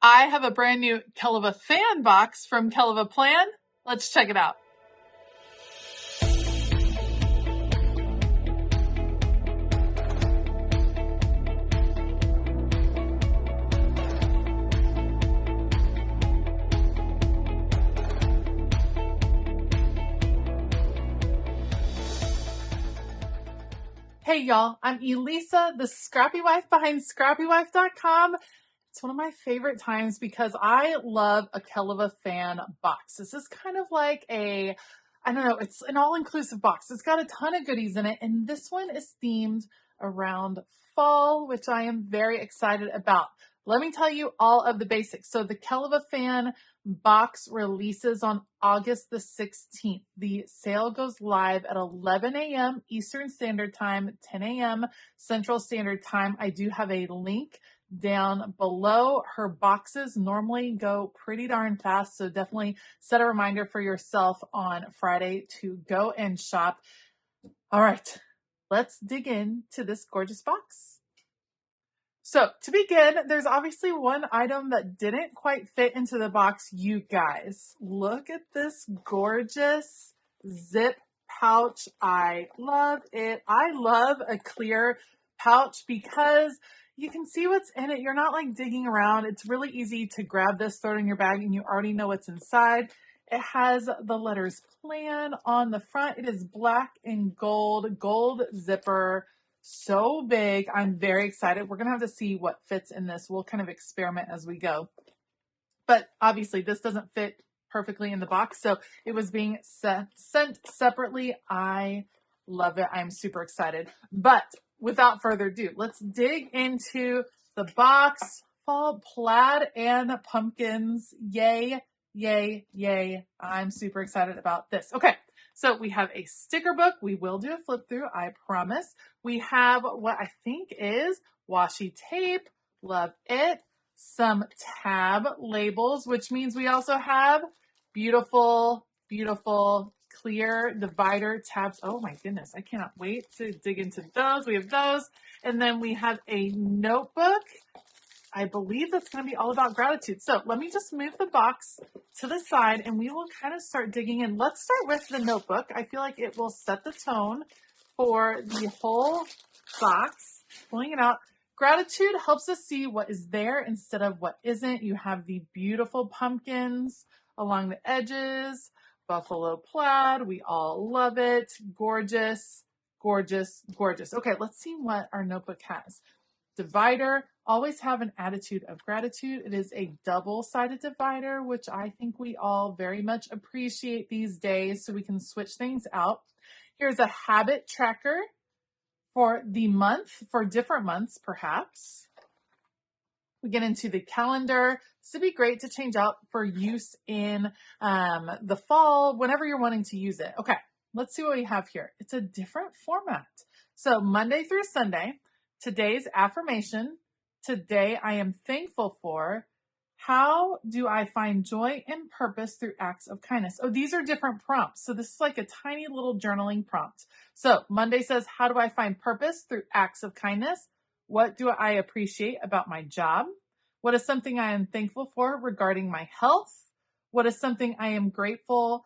I have a brand new Kellofaplan box from Kellofaplan. Let's check it out. Hey y'all, I'm Elisa, the Scrappy Wife behind ScrappyWife.com. It's one of my favorite times because I love a Kellofaplan box. This is kind of like I don't know, it's an all-inclusive box. It's got a ton of goodies in it, and this one is themed around fall, which I am very excited about. Let me tell you all of the basics. So the Kellofaplan box releases on August the 16th. The sale goes live at 11 a.m. Eastern Standard Time, 10 a.m. Central Standard Time. I do have a link down below. Her boxes normally go pretty darn fast, so definitely set a reminder for yourself on Friday to go and shop. All right, let's dig into this gorgeous box. So to begin, there's obviously one item that didn't quite fit into the box. You guys, look at this gorgeous zip pouch. I love it. I love a clear pouch because you can see what's in it. You're not like digging around. It's really easy to grab this, throw it in your bag, and you already know what's inside. It has the letters plan on the front. It is black and gold zipper. So big. I'm very excited. We're going to have to see what fits in this. We'll kind of experiment as we go. But obviously this doesn't fit perfectly in the box, so it was being sent separately. I love it. I'm super excited. But without further ado, let's dig into the box. Fall plaid and pumpkins. Yay, yay, yay. I'm super excited about this. Okay. So we have a sticker book. We will do a flip through, I promise. We have what I think is washi tape. Love it. Some tab labels, which means we also have beautiful, beautiful clear divider tabs. Oh my goodness. I cannot wait to dig into those. We have those. And then we have a notebook. I believe that's going to be all about gratitude. So let me just move the box to the side and we will kind of start digging in. Let's start with the notebook. I feel like it will set the tone for the whole box. Pulling it out. Gratitude helps us see what is there instead of what isn't. You have the beautiful pumpkins along the edges, buffalo plaid. We all love it. Gorgeous, gorgeous, gorgeous. Okay, let's see what our notebook has. Divider, always have an attitude of gratitude. It is a double-sided divider, which I think we all very much appreciate these days, so we can switch things out. Here's a habit tracker for the month, for different months perhaps. We get into the calendar. This would be great to change out for use in the fall, whenever you're wanting to use it. Okay, let's see what we have here. It's a different format. So Monday through Sunday. Today's affirmation. Today I am thankful for. How do I find joy and purpose through acts of kindness? Oh, these are different prompts. So this is like a tiny little journaling prompt. So Monday says, how do I find purpose through acts of kindness? What do I appreciate about my job? What is something I am thankful for regarding my health? What is something I am grateful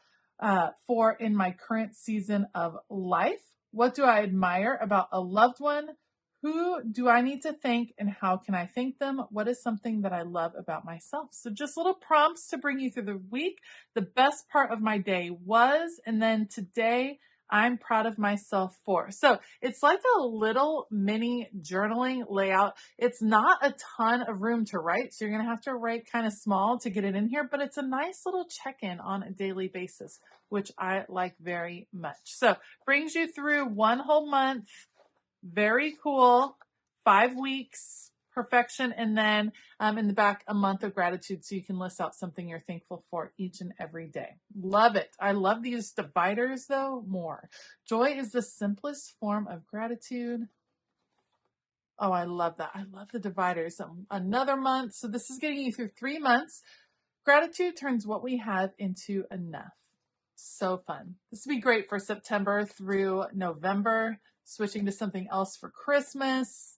for in my current season of life? What do I admire about a loved one? Who do I need to thank and how can I thank them? What is something that I love about myself? So just little prompts to bring you through the week. The best part of my day was, and then today I'm proud of myself for. So it's like a little mini journaling layout. It's not a ton of room to write, so you're going to have to write kind of small to get it in here, but it's a nice little check-in on a daily basis, which I like very much. So brings you through one whole month. Very cool. 5 weeks, perfection. And then in the back, a month of gratitude. So you can list out something you're thankful for each and every day. Love it. I love these dividers though more. Joy is the simplest form of gratitude. Oh, I love that. I love the dividers. Another month. So this is getting you through 3 months. Gratitude turns what we have into enough. So fun. This would be great for September through November. Switching to something else for Christmas.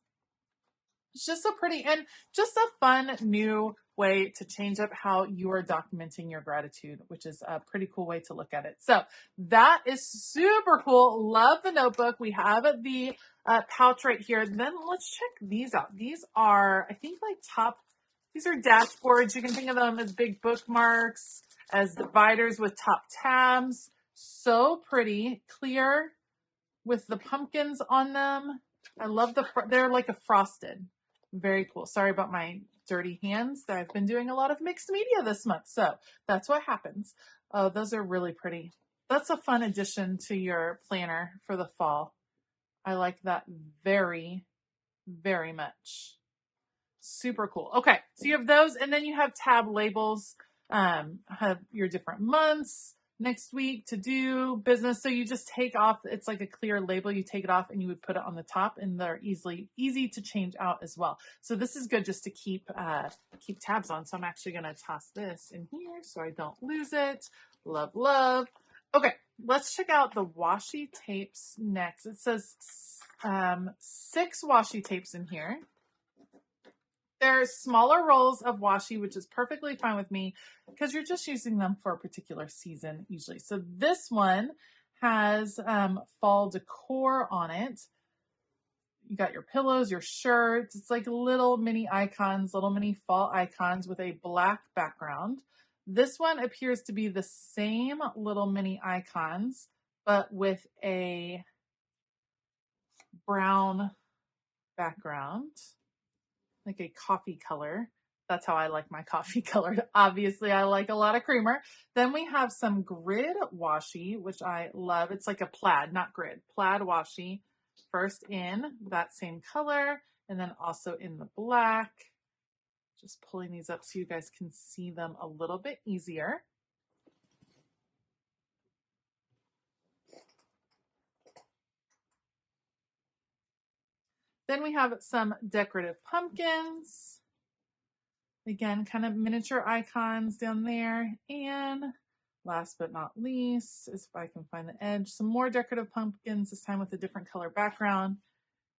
It's just so pretty and just a fun new way to change up how you are documenting your gratitude, which is a pretty cool way to look at it. So that is super cool. Love the notebook. We have the pouch right here. Then let's check these out. These are, I think, like these are dashboards. You can think of them as big bookmarks, as dividers with top tabs. So pretty, clear with the pumpkins on them. I love they're like a frosted. Very cool. Sorry about my dirty hands. I've been doing a lot of mixed media this month, so that's what happens. Oh, those are really pretty. That's a fun addition to your planner for the fall. I like that very, very much. Super cool. Okay, so you have those, and then you have tab labels. Have your different months, next week, to do, business. So you just take off, it's like a clear label. You take it off and you would put it on the top, and they're easy to change out as well. So this is good just to keep tabs on. So I'm actually going to toss this in here so I don't lose it. Love, love. Okay, let's check out the washi tapes next. It says 6 washi tapes in here. There's smaller rolls of washi, which is perfectly fine with me because you're just using them for a particular season usually. So this one has fall decor on it. You got your pillows, your shirts. It's like little mini icons, little mini fall icons with a black background. This one appears to be the same little mini icons, but with a brown background. Like a coffee color. That's how I like my coffee color. Obviously, I like a lot of creamer. Then we have some grid washi, which I love. It's like a plaid, not grid. Plaid washi. First in that same color, and then also in the black. Just pulling these up so you guys can see them a little bit easier. Then we have some decorative pumpkins. Again, kind of miniature icons down there. And last but not least, if I can find the edge, some more decorative pumpkins, this time with a different color background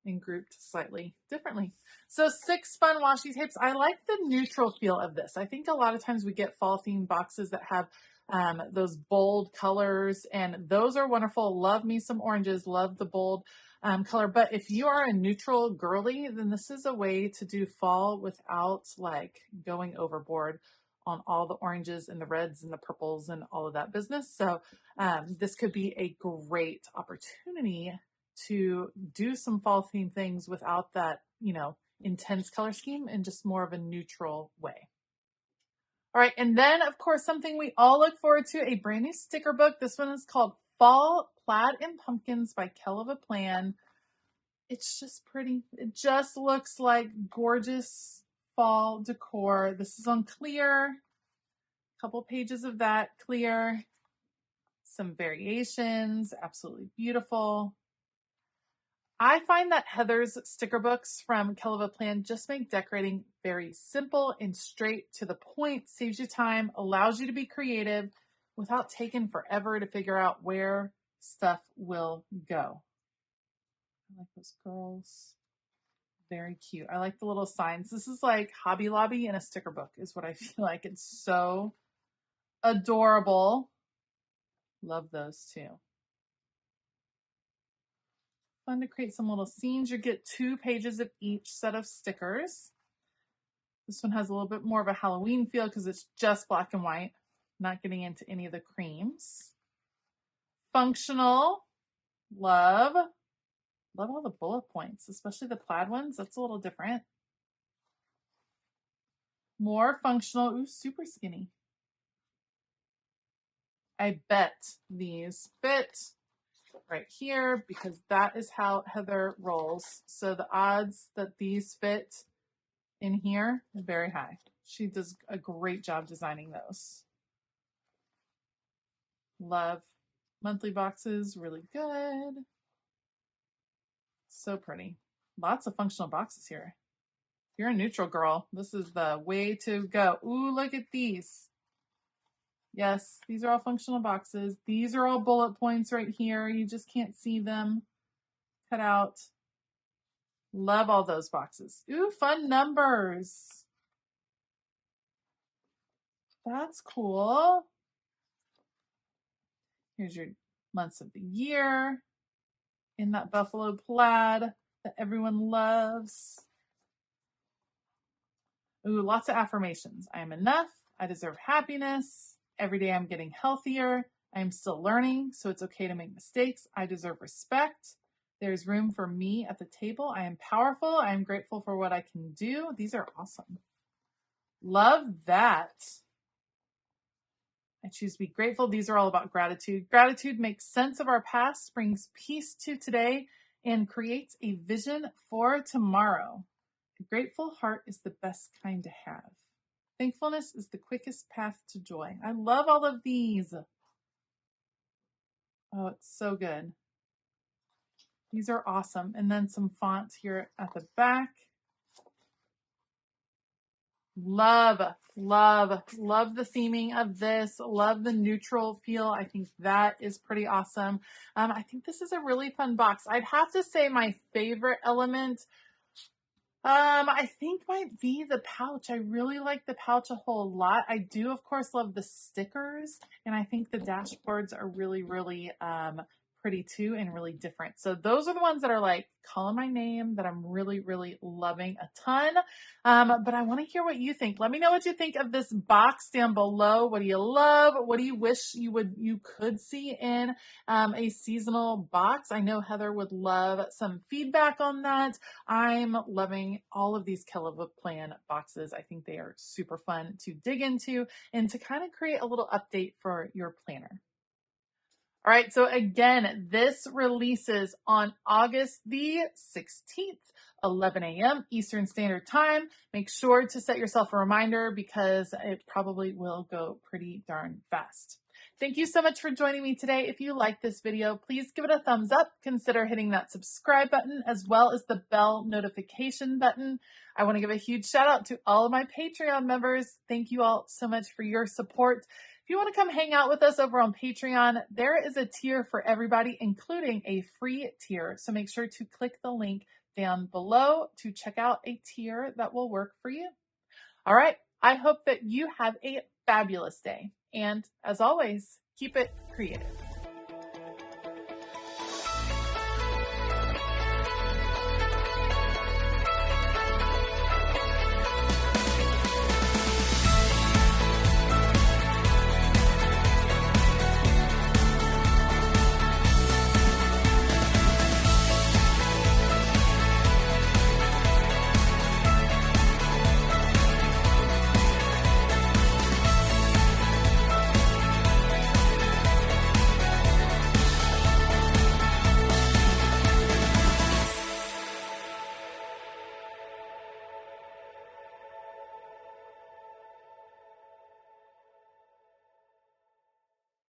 and grouped slightly differently. So 6 fun washi tapes. I like the neutral feel of this. I think a lot of times we get fall themed boxes that have those bold colors, and those are wonderful. Love me some oranges, love the bold color. But if you are a neutral girly, then this is a way to do fall without like going overboard on all the oranges and the reds and the purples and all of that business. So this could be a great opportunity to do some fall themed things without that, intense color scheme, and just more of a neutral way. All right, and then of course, something we all look forward to, a brand new sticker book. This one is called Fall Plaid and Pumpkins by Kellofaplan. It's just pretty. It just looks like gorgeous fall decor. This is on clear. A couple pages of that clear. Some variations, absolutely beautiful. I find that Heather's sticker books from Kellofaplan just make decorating very simple and straight to the point, saves you time, allows you to be creative without taking forever to figure out where stuff will go. I like those girls. Very cute. I like the little signs. This is like Hobby Lobby in a sticker book is what I feel like. It's so adorable. Love those too. Fun to create some little scenes. You get 2 pages of each set of stickers. This one has a little bit more of a Halloween feel because it's just black and white, not getting into any of the creams. Functional. Love all the bullet points, especially the plaid ones. That's a little different. More functional. Ooh, super skinny. I bet these fit right here because that is how Heather rolls. So the odds that these fit in here are very high. She does a great job designing those. Love monthly boxes, really good. So pretty. Lots of functional boxes here. If you're a neutral girl, this is the way to go. Ooh, look at these. Yes, these are all functional boxes. These are all bullet points right here. You just can't see them cut out. Love all those boxes. Ooh, fun numbers. That's cool. Here's your months of the year in that buffalo plaid that everyone loves. Ooh, lots of affirmations. I am enough. I deserve happiness. Every day I'm getting healthier. I am still learning, so it's okay to make mistakes. I deserve respect. There's room for me at the table. I am powerful. I am grateful for what I can do. These are awesome. Love that. I choose to be grateful. These are all about gratitude. Gratitude makes sense of our past, brings peace to today, and creates a vision for tomorrow. A grateful heart is the best kind to have. Thankfulness is the quickest path to joy. I love all of these. Oh, it's so good. These are awesome. And then some fonts here at the back. Love, love, love the theming of this. Love the neutral feel. I think that is pretty awesome. I think this is a really fun box. I'd have to say my favorite element, I think might be the pouch. I really like the pouch a whole lot. I do, of course, love the stickers, and I think the dashboards are really, really pretty too and really different. So those are the ones that are like calling my name that I'm really, really loving a ton. But I want to hear what you think. Let me know what you think of this box down below. What do you love? What do you wish you could see in a seasonal box? I know Heather would love some feedback on that. I'm loving all of these Kellofaplan boxes. I think they are super fun to dig into and to kind of create a little update for your planner. All right, so again, this releases on August the 16th, 11 a.m. Eastern Standard Time. Make sure to set yourself a reminder because it probably will go pretty darn fast. Thank you so much for joining me today. If you like this video, please give it a thumbs up. Consider hitting that subscribe button as well as the bell notification button. I want to give a huge shout out to all of my Patreon members. Thank you all so much for your support. If you want to come hang out with us over on Patreon, there is a tier for everybody, including a free tier. So make sure to click the link down below to check out a tier that will work for you. All right. I hope that you have a fabulous day. And as always, keep it creative.